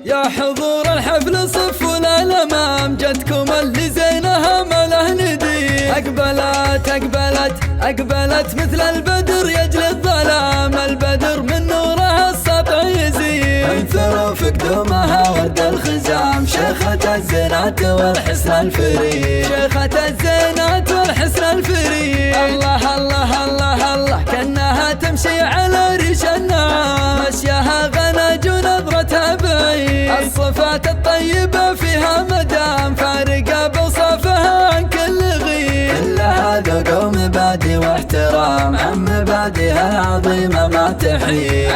يا حضور الحفل صفوا للأمام، جتكم اللي زينها ما له نديم. أقبلت مثل البدر يجلي الظلام، البدر من نوره السطع يزيد. انثروا في قدومها ورد الخزام، شيخة الزينات والحسن الفريد. الله الله الله الله، كأنها تمشي على ريش النعام، مشيها غنج ونظرتها بعيد. الصفات الطيبة فيها مدام، فارقة بوصفها عن كل غير. كلها ذوق ومبادئ واحترام، عن مبادئها العظيمة ما تحيد.